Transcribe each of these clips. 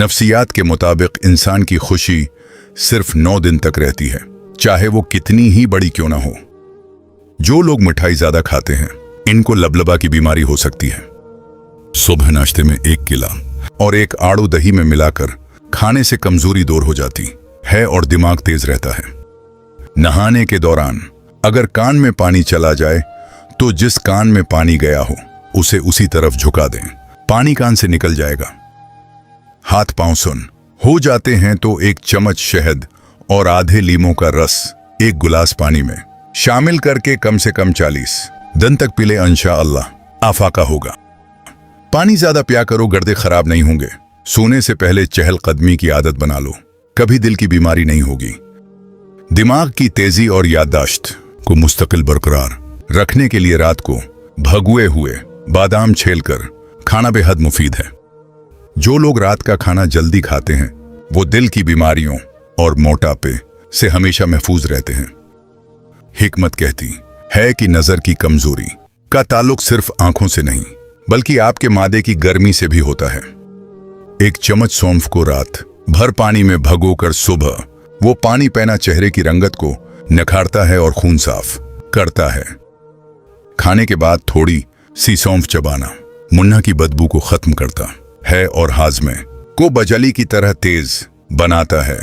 नफ्सियात के मुताबिक इंसान की खुशी सिर्फ 9 दिन तक रहती है, चाहे वो कितनी ही बड़ी क्यों ना हो। जो लोग मिठाई ज्यादा खाते हैं, इनको लबलबा की बीमारी हो सकती है। सुबह नाश्ते में 1 केला और 1 आड़ू दही में मिलाकर खाने से कमजोरी दूर हो जाती है और दिमाग तेज रहता है। नहाने के दौरान अगर कान में पानी चला जाए तो जिस कान में पानी गया हो उसे उसी तरफ झुका दें, पानी कान से निकल जाएगा। हाथ पांव सुन हो जाते हैं तो 1 चम्मच शहद और आधे लीमों का रस 1 गिलास पानी में शामिल करके कम से कम 40 दिन तक पी ले, इंशाअल्लाह आफाका होगा। पानी ज्यादा पिया करो, गर्दे खराब नहीं होंगे। सोने से पहले चहलकदमी की आदत बना लो, कभी दिल की बीमारी नहीं होगी। दिमाग की तेजी और याददाश्त को मुस्तकिल बरकरार रखने के लिए रात को भगुए हुए बादाम छेलकर खाना बेहद मुफीद है। जो लोग रात का खाना जल्दी खाते हैं वो दिल की बीमारियों और मोटापे से हमेशा महफूज रहते हैं। हिकमत कहती है कि नजर की कमजोरी का ताल्लुक सिर्फ आंखों से नहीं बल्कि आपके मादे की गर्मी से भी होता है। 1 चम्मच सौंफ को रात भर पानी में भगोकर सुबह वो पानी पीना चेहरे की रंगत को निखारता है और खून साफ करता है। खाने के बाद थोड़ी सी सौंफ चबाना मुन्ना की बदबू को खत्म करता है और हाजमे को बजली की तरह तेज बनाता है।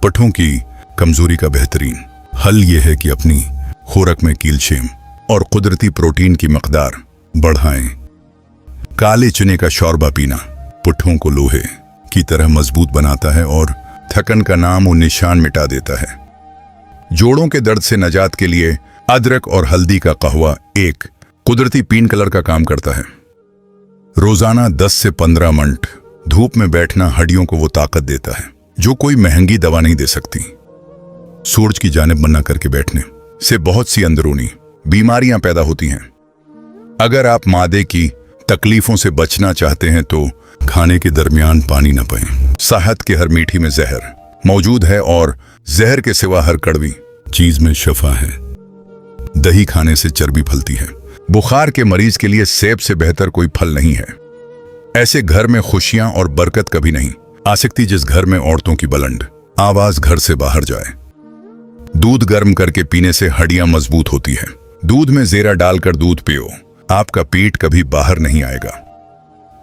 पट्ठों की कमजोरी का बेहतरीन हल यह है कि अपनी खुराक में कैल्शियम और कुदरती प्रोटीन की मकदार बढ़ाएं। काले चने का शोरबा पीना पुट्ठों को लोहे की तरह मजबूत बनाता है और थकन का नाम और निशान मिटा देता है। जोड़ों के दर्द से निजात के लिए अदरक और हल्दी का कहवा एक कुदरती पेन किलर का काम करता है। रोजाना 10 से 15 मिनट धूप में बैठना हड्डियों को वो ताकत देता है जो कोई महंगी दवा नहीं दे सकती। सूरज की जानिब मन्ना करके बैठने से बहुत सी अंदरूनी बीमारियां पैदा होती हैं। अगर आप मादे की तकलीफों से बचना चाहते हैं तो खाने के दरमियान पानी न पिएं। सेहत के हर मीठी में जहर मौजूद है और जहर के सिवा हर कड़वी चीज में शफा है। दही खाने से चर्बी फलती है। बुखार के मरीज के लिए सेब से बेहतर कोई फल नहीं है। ऐसे घर में खुशियां और बरकत कभी नहीं आ सकती जिस घर में औरतों की बुलंद आवाज घर से बाहर जाए। दूध गर्म करके पीने से हड्डियां मजबूत होती है। दूध में जीरा डालकर दूध पियो, आपका पेट कभी बाहर नहीं आएगा।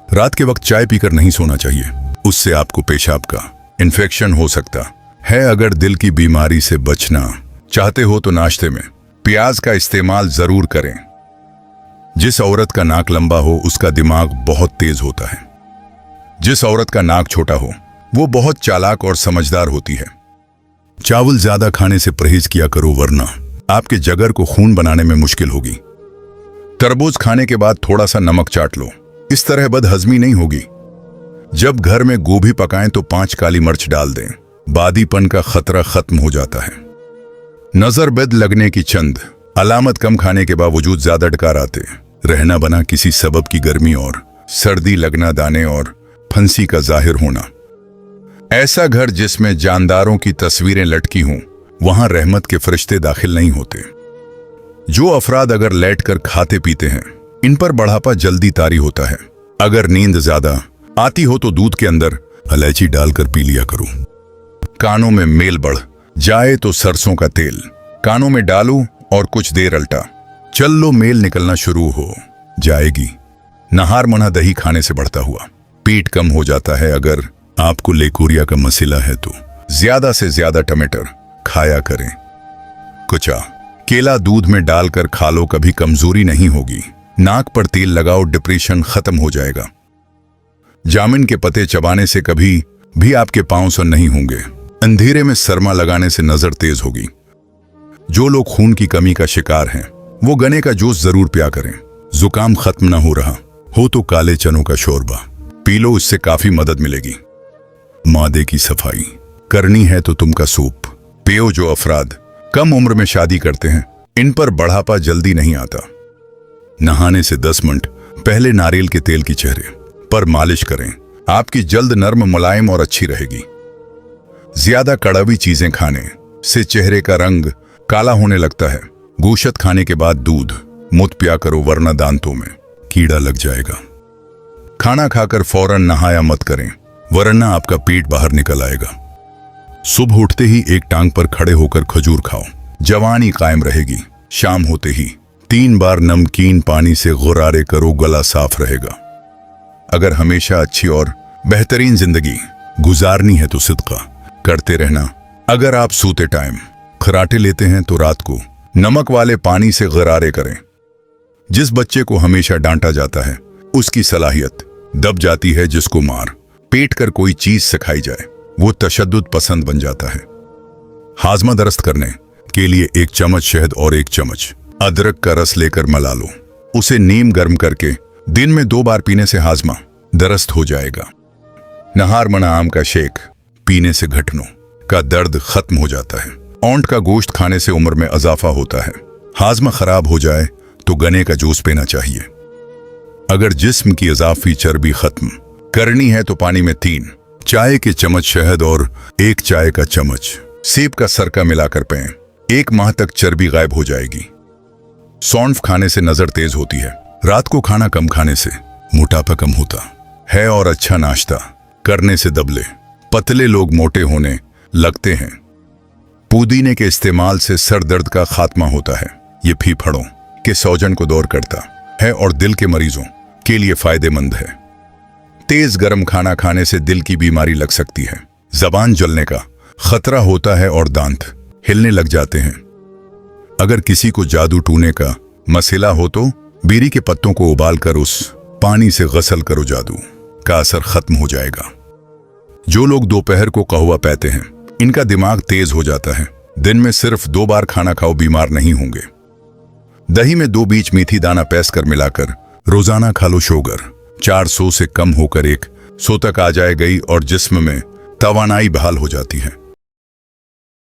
रात के वक्त चाय पीकर नहीं सोना चाहिए, उससे आपको पेशाब का इन्फेक्शन हो सकता है। अगर दिल की बीमारी से बचना चाहते हो तो नाश्ते में प्याज का इस्तेमाल जरूर करें। जिस औरत का नाक लंबा हो उसका दिमाग बहुत तेज होता है। जिस औरत का नाक छोटा हो वो बहुत चालाक और समझदार होती है। चावल ज्यादा खाने से परहेज किया करो वरना आपके जिगर को खून बनाने में मुश्किल होगी। तरबूज खाने के बाद थोड़ा सा नमक चाट लो, इस तरह बदहजमी नहीं होगी। जब घर में गोभी पकाएं तो 5 काली मिर्च डाल दें, बादीपन का खतरा खत्म हो जाता है। नजर बद लगने की चंद अलामत कम खाने के बावजूद ज्यादा डकार आते रहना बना किसी सबब की गर्मी और सर्दी लगना, दाने और फंसी का जाहिर होना। ऐसा घर जिसमें जानदारों की तस्वीरें लटकी हों वहां रहमत के फरिश्ते दाखिल नहीं होते। जो अफराद अगर लेट कर खाते पीते हैं इन पर बढ़ापा जल्दी तारी होता है। अगर नींद ज्यादा आती हो तो दूध के अंदर इलायची डालकर पी लिया करो। कानों में मेल बढ़ जाए तो सरसों का तेल कानों में डालो और कुछ देर अल्टा चल लो, मेल निकलना शुरू हो जाएगी। नहार मना दही खाने से बढ़ता हुआ पेट कम हो जाता है। अगर आपको लेकोरिया का मसला है तो ज्यादा से ज्यादा टमाटर खाया करें। कुचा केला दूध में डालकर खा लो, कभी कमजोरी नहीं होगी। नाक पर तेल लगाओ, डिप्रेशन खत्म हो जाएगा। जामुन के पत्ते चबाने से कभी भी आपके पांव सुन नहीं होंगे। अंधेरे में सरमा लगाने से नजर तेज होगी। जो लोग खून की कमी का शिकार हैं वो गन्ने का जूस जरूर पिया करें। जुकाम खत्म ना हो रहा हो तो काले चनों का शोरबा पी लो, इससे काफी मदद मिलेगी। मादे की सफाई करनी है तो तुम का सूप पियो। जो अफराद कम उम्र में शादी करते हैं इन पर बढ़ापा जल्दी नहीं आता। नहाने से 10 मिनट पहले नारियल के तेल की चेहरे पर मालिश करें, आपकी जल्द नर्म, मुलायम और अच्छी रहेगी। ज्यादा कड़वी चीजें खाने से चेहरे का रंग काला होने लगता है। गोश्त खाने के बाद दूध मुत पिया करो वरना दांतों में कीड़ा लग जाएगा। खाना खाकर फौरन नहाया मत करें, वरना आपका पेट बाहर निकल आएगा। सुबह उठते ही एक टांग पर खड़े होकर खजूर खाओ, जवानी कायम रहेगी। शाम होते ही 3 बार नमकीन पानी से गुरारे करो, गला साफ रहेगा। अगर हमेशा अच्छी और बेहतरीन जिंदगी गुजारनी है तो सिदका करते रहना। अगर आप सोते टाइम खराटे लेते हैं तो रात को नमक वाले पानी से गरारे करें। जिस बच्चे को हमेशा डांटा जाता है उसकी सलाहियत दब जाती है। जिसको मार पेट कर कोई चीज सिखाई जाए वो तशद्दुद पसंद बन जाता है। हाजमा दरस्त करने के लिए 1 चम्मच शहद और 1 चम्मच अदरक का रस लेकर मला लो। उसे नीम गर्म करके दिन में 2 बार पीने से हाजमा दरस्त हो जाएगा। नहार मना आम का शेक पीने से घुटनों का दर्द खत्म हो जाता है। औंठ का गोश्त खाने से उम्र में इजाफा होता है। हाजमा खराब हो जाए तो गन्ने का जूस पीना चाहिए। अगर जिस्म की इजाफी चर्बी खत्म करनी है तो पानी में 3 चाय के चम्मच शहद और 1 चाय का चम्मच सेब का सरका मिलाकर पें। 1 माह तक चर्बी गायब हो जाएगी। सौंफ खाने से नजर तेज होती है। रात को खाना कम खाने से मोटापा कम होता है और अच्छा नाश्ता करने से दबले पतले लोग मोटे होने लगते हैं। पुदीने के इस्तेमाल से सर दर्द का खात्मा होता है। ये फेफड़ों के सूजन को दूर करता है और दिल के मरीजों के लिए फायदेमंद है। तेज गर्म खाना खाने से दिल की बीमारी लग सकती है। जबान जलने का खतरा होता है और दांत हिलने लग जाते हैं। अगर किसी को जादू टूने का मसला हो तो बीड़ी के पत्तों को उबालकर उस पानी से गसल करो, जादू का असर खत्म हो जाएगा। जो लोग दोपहर को कहवा पीते हैं इनका दिमाग तेज हो जाता है। दिन में सिर्फ 2 बार खाना खाओ, बीमार नहीं होंगे। दही में 2 बीज मेथी दाना पैस कर मिलाकर रोजाना खा लो। शुगर 400 से कम होकर 100 तक आ जाएगी और जिस्म में तवानाई बहाल हो जाती है।